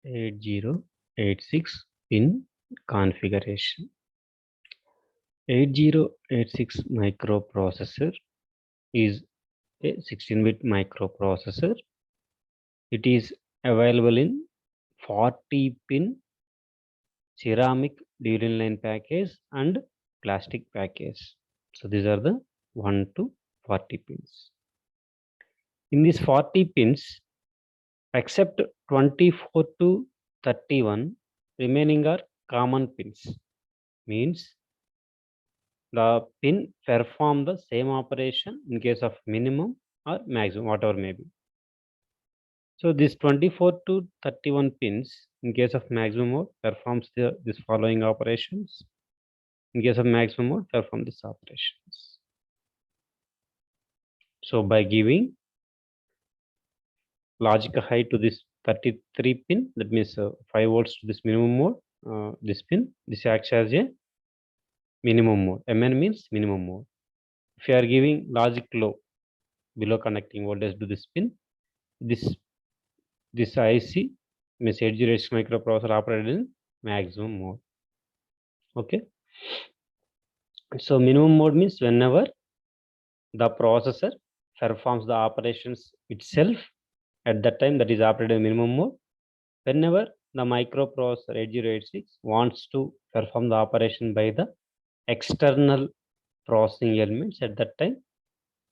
8086 pin configuration. 8086 microprocessor is a 16-bit microprocessor. It is available in 40-pin ceramic dual line package and plastic package. So these are the 1 to 40 pins. In these 40 pins, except 24 to 31, remaining are common pins. Means the pin perform the same operation in case of minimum or maximum, whatever may be. So this 24 to 31 pins in case of maximum mode performs this following operations. In case of maximum mode, perform these operations. So by giving logic high to this 33 pin, that means 5 volts to this minimum mode, this pin, this acts as a minimum mode. MN means minimum mode. If you are giving logic low, below connecting voltage to this pin, this IC means 8086 microprocessor operated in maximum mode. Okay. So minimum mode means whenever the processor performs the operations itself at that time, that is operated in minimum mode. Whenever the microprocessor 8086 wants to perform the operation by the external processing elements at that time,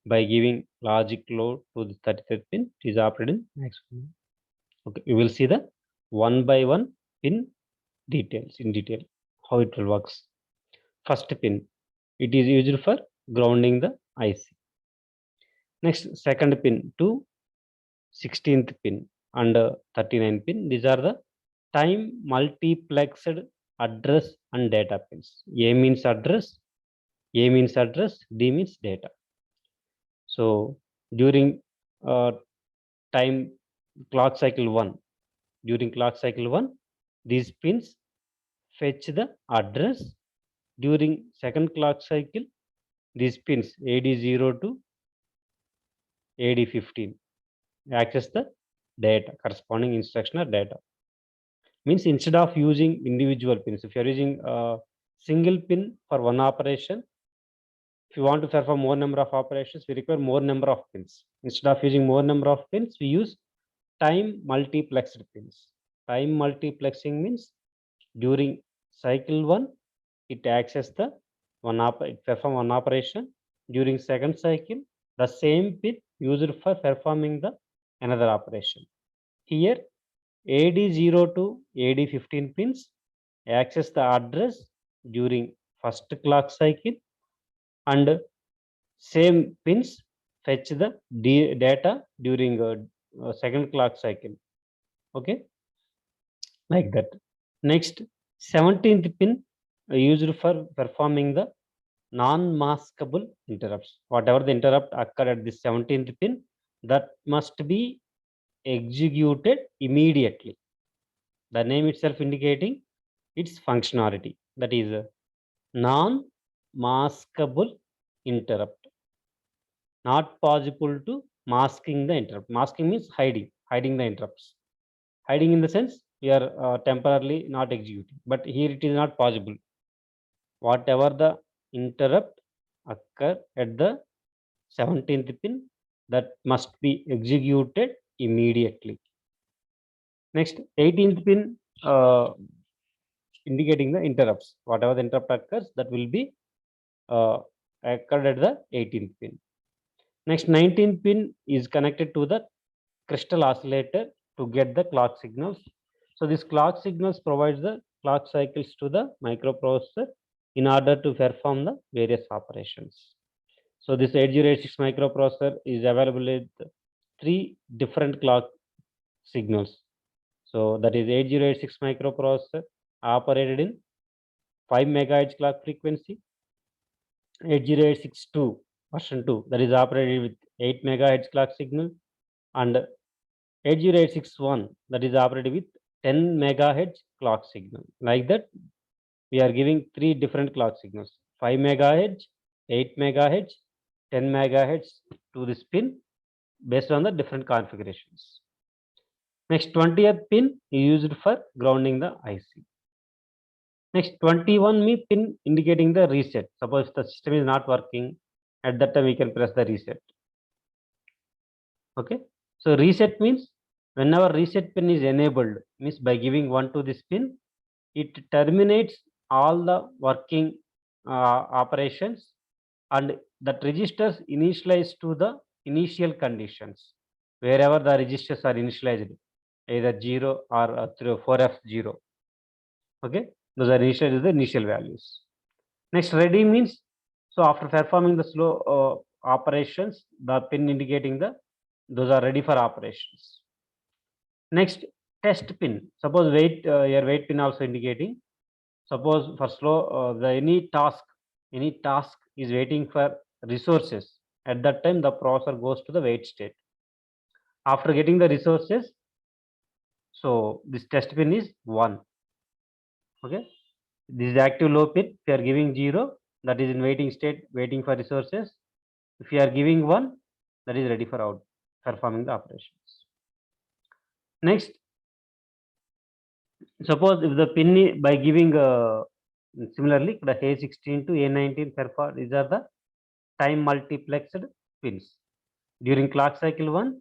by giving logic low to the 33rd pin, it is operated in maximum. Okay, we will see the one by one pin details in detail how it will works. First pin, it is used for grounding the IC. Next, second pin to 16th pin and 39 pin. These are the time multiplexed address and data pins. A means address, A means address, D means data. So during time clock cycle 1, during clock cycle 1, these pins fetch the address. During second clock cycle, these pins AD0 to AD15 access the data, corresponding instruction or data. Means instead of using individual pins, if you are using a single pin for one operation, if you want to perform more number of operations, we require more number of pins. Instead of using more number of pins, we use time multiplexed pins. Time multiplexing means during cycle 1, it access the it perform one operation. During second cycle, the same pin used for performing the another operation. Here, AD0 to AD15 pins access the address during first clock cycle, and same pins fetch the data during second clock cycle. Okay, like that. Next, 17th pin used for performing the non-maskable interrupts. Whatever the interrupt occurred at the 17th pin, that must be executed immediately. The name itself indicating its functionality, that is a non-maskable interrupt. Not possible to masking the interrupt. Masking means hiding the interrupts. Hiding in the sense we are temporarily not executing, but here it is not possible. Whatever the interrupt occur at the 17th pin, that must be executed immediately. Next, 18th pin indicating the interrupts. Whatever the interrupt occurs, that will be occurred at the 18th pin. Next, 19th pin is connected to the crystal oscillator to get the clock signals. So this clock signals provides the clock cycles to the microprocessor in order to perform the various operations. So this 8086 microprocessor is available with 3 different clock signals. So that is 8086 microprocessor operated in 5 MHz clock frequency, 80862 version 2 that is operated with 8 MHz clock signal, and 80861 that is operated with 10 MHz clock signal. Like that, we are giving 3 different clock signals: 5 MHz, 8 MHz, 10 MHz to this pin based on the different configurations. Next 20th pin is used for grounding the IC. Next 21 pin indicating the reset. Suppose the system is not working, at that time we can press the reset. Okay, so reset means whenever reset pin is enabled, means by giving 1 to this pin, it terminates all the working operations, and that registers initialize to the initial conditions wherever the registers are initialized, either 0 or 4F0. Okay, those are initialized the initial values. Next, ready means, so after performing the slow operations, the pin indicating the those are ready for operations. Next, test pin. Suppose wait, your wait pin also indicating. Suppose for slow, the any task is waiting for resources. At that time, the processor goes to the wait state. After getting the resources, so this test pin is 1. Okay, this is active low pin. If you are giving 0, that is in waiting state, waiting for resources. If you are giving 1, that is ready for out performing the operations. Next, suppose if the pin by giving similarly the A16 to A19 perform, these are the time multiplexed pins. During clock cycle 1,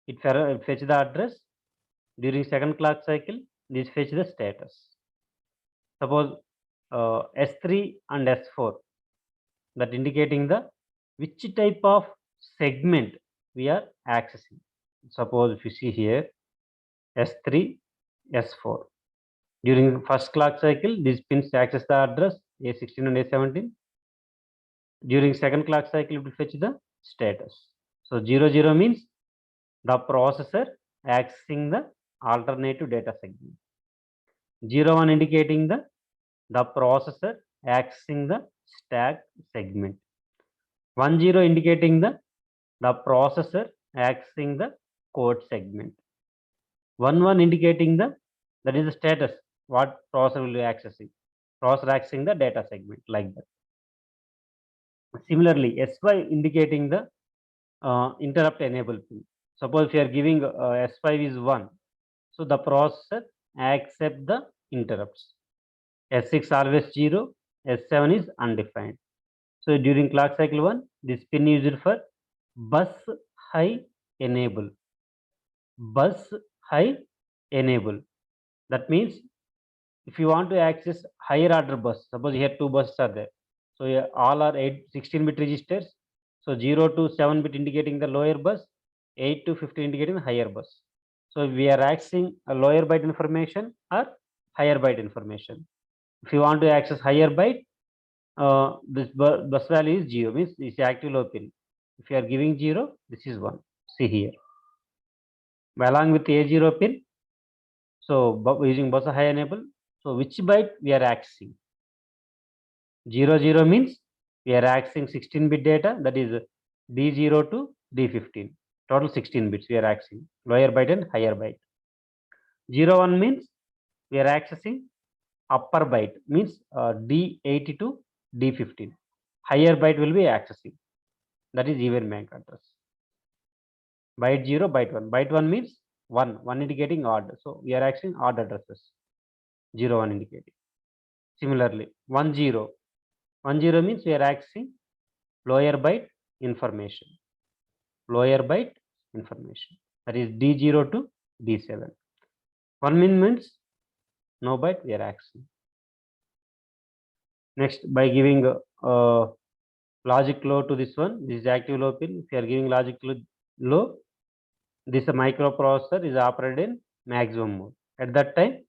it fetch the address. During second clock cycle, this fetch the status. Suppose S3 and S4, that indicating the which type of segment we are accessing. Suppose if you see here S3, S4. During first clock cycle, these pins access the address A16 and A17. During second clock cycle, it will fetch the status. So 00 means the processor accessing the alternative data segment. 01 indicating the processor accessing the stack segment. 10 indicating the processor accessing the code segment. 11 indicating that is the status, what processor will be accessing. Processor accessing the data segment, like that. Similarly, S5 indicating the interrupt enable pin. Suppose if you are giving S5 is 1, so the processor accept the interrupts. S6 always 0, S7 is undefined. So during clock cycle 1, this pin is used for bus high enable. Bus high enable. That means if you want to access higher order bus, suppose here 2 buses are there. So yeah, all are 16-bit registers. So 0 to 7-bit indicating the lower bus, 8 to 15 indicating the higher bus. So we are accessing a lower byte information or higher byte information. If you want to access higher byte, this bus value is 0, means this is active low pin. If you are giving 0, this is 1. See here. Along with A0 pin, so using bus high enable, so which byte we are accessing? 00 means we are accessing 16-bit data, that is D0 to D15. Total 16 bits we are accessing, lower byte and higher byte. 01 means we are accessing upper byte, means D80 to D15. Higher byte will be accessing, that is even MAC address. Byte 0, byte 1. Byte 1 means 1 indicating odd. So we are accessing odd addresses. 01 indicating. Similarly, 10 means we are accessing lower byte information. Lower byte information, that is D0 to D7. 1 means no byte we are accessing. Next, by giving logic low to this one, this is active low pin. If you are giving logic low, this microprocessor is operated in maximum mode. At that time,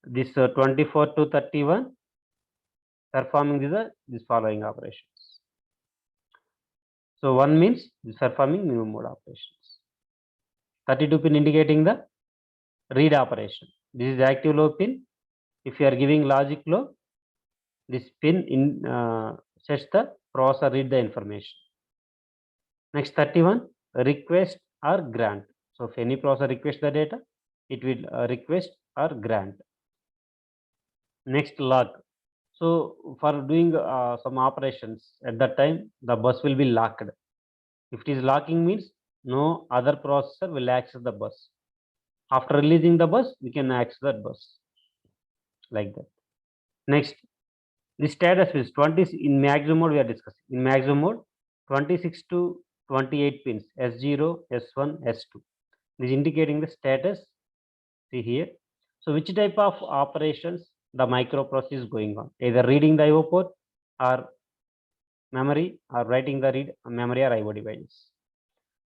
this 24 to 31 performing this following operations. So 1 means this performing minimum mode operations. 32 pin indicating the read operation. This is active low pin. If you are giving logic low, this pin sets the processor read the information. Next 31, request or grant. So if any processor requests the data, it will request or grant. Next, lock. So for doing some operations, at that time the bus will be locked. If it is locking means no other processor will access the bus. After releasing the bus, we can access that bus like that. Next, the status is 20 in maximum mode. We are discussing in maximum mode 26 to 28 pins S0, S1, S2. This is indicating the status. See here. So which type of operations the microprocessor is going on? Either reading the IO port or memory, or writing the read memory or IO devices.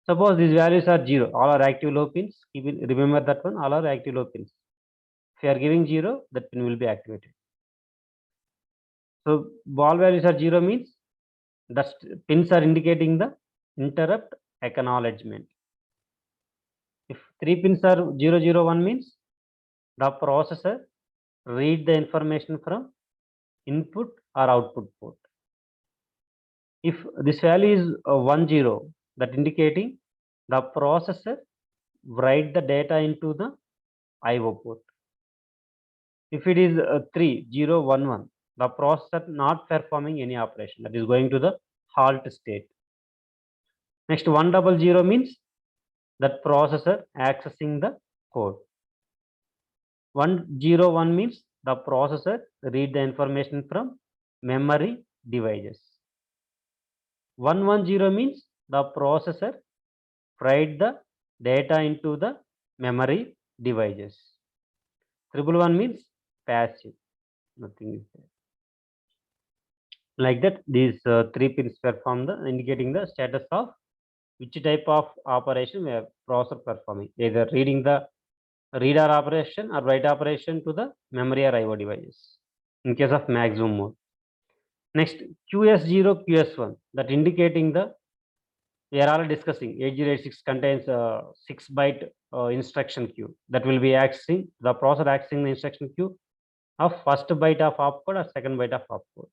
Suppose these values are 0, all are active low pins. Remember that one, all are active low pins. If you are giving 0, that pin will be activated. So ball values are 0 means the pins are indicating the interrupt acknowledgement. If 3 pins are 001 means the processor read the information from input or output port. If this value is 10, that indicating the processor write the data into the IO port. If it is 3011, the processor not performing any operation, that is going to the halt state. Next 100 means that processor accessing the code. 101 means the processor read the information from memory devices. 110 means the processor write the data into the memory devices. 111 means passive, nothing is there. Like that, these 3 pins perform the indicating the status of which type of operation we are processor performing, either reading the reader operation or write operation to the memory or IO devices in case of maximum mode. Next, QS0, QS1, that indicating the, we are already discussing 8086 contains 6-byte instruction queue that will be accessing the processor accessing the instruction queue of first byte of opcode or second byte of opcode.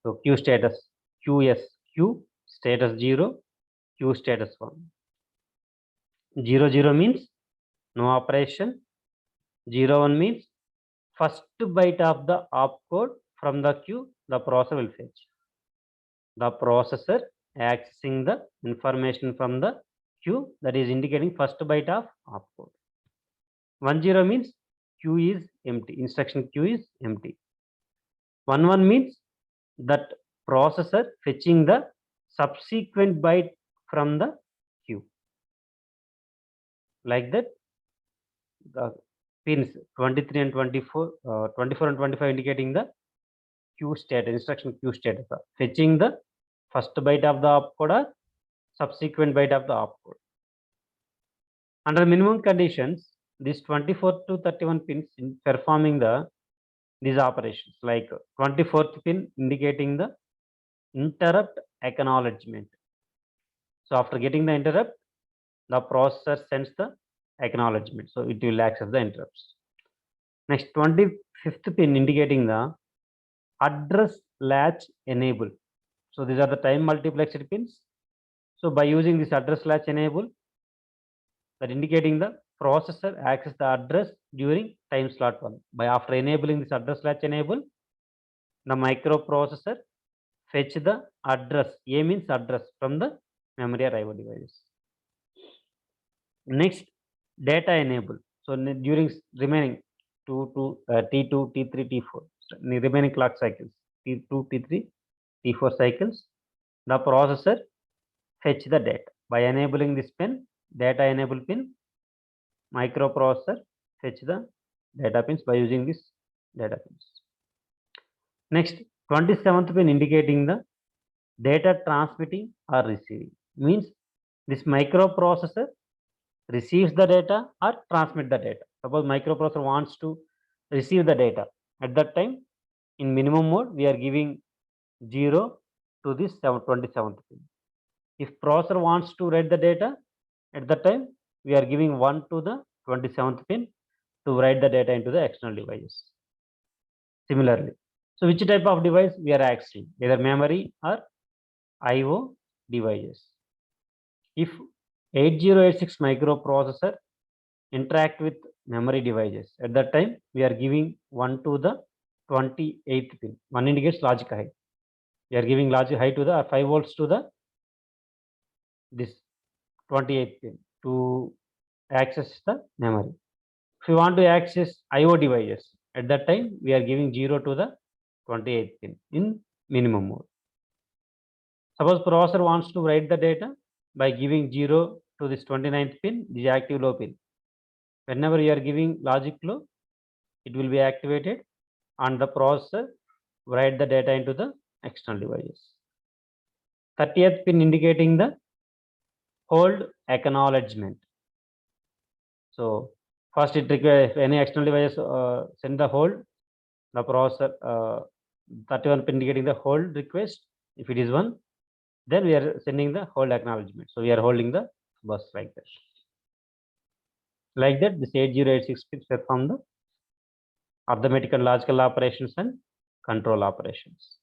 So Q status QS, Q status 0, Q status 1. 00 means no operation. 01 means first byte of the opcode from the queue the processor will fetch. The processor accessing the information from the queue, that is indicating first byte of opcode. 10 means queue is empty, instruction queue is empty. 11 means that processor fetching the subsequent byte from the queue. Like that, the pins 23 and 24, 24 and 25 indicating the queue state, instruction queue status, fetching the first byte of the opcode or subsequent byte of the opcode. Under minimum conditions, these 24 to 31 pins in performing these operations, like 24th pin indicating the interrupt acknowledgement. So after getting the interrupt, the processor sends the acknowledgement, so it will access the interrupts. Next, 25th pin indicating the address latch enable. So these are the time multiplexed pins. So by using this address latch enable, that indicating the processor access the address during time slot 1. By after enabling this address latch enable, the microprocessor fetch the address, A means address, from the memory or IO devices. Next, data enable. So during remaining T2, T3, T4, remaining clock cycles, T2, T3, T4 cycles, the processor fetch the data. By enabling this pin, data enable pin, microprocessor fetch the data pins by using this data pins. Next, 27th pin indicating the data transmitting or receiving. Means this microprocessor receives the data or transmit the data. Suppose microprocessor wants to receive the data. At that time, in minimum mode, we are giving 0 to this 27th pin. If processor wants to write the data, at that time, we are giving 1 to the 27th pin to write the data into the external devices. Similarly, so which type of device we are accessing? Either memory or IO devices. If 8086 microprocessor interact with memory devices, at that time we are giving 1 to the 28th pin. 1 indicates logic high. We are giving logic high to the 5 volts to the this 28th pin to access the memory. If you want to access IO devices, at that time we are giving 0 to the 28th pin in minimum mode. Suppose processor wants to write the data by giving 0 to this 29th pin, this active low pin. Whenever you are giving logic low, it will be activated and the processor write the data into the external devices. 30th pin indicating the hold acknowledgement. So first it requires, if any external device send the hold, the processor 31 pin indicating the hold request. If it is 1, then we are sending the hold acknowledgement. So we are holding the bus like that. Like that, this 8086 pins perform the arithmetic and logical operations and control operations.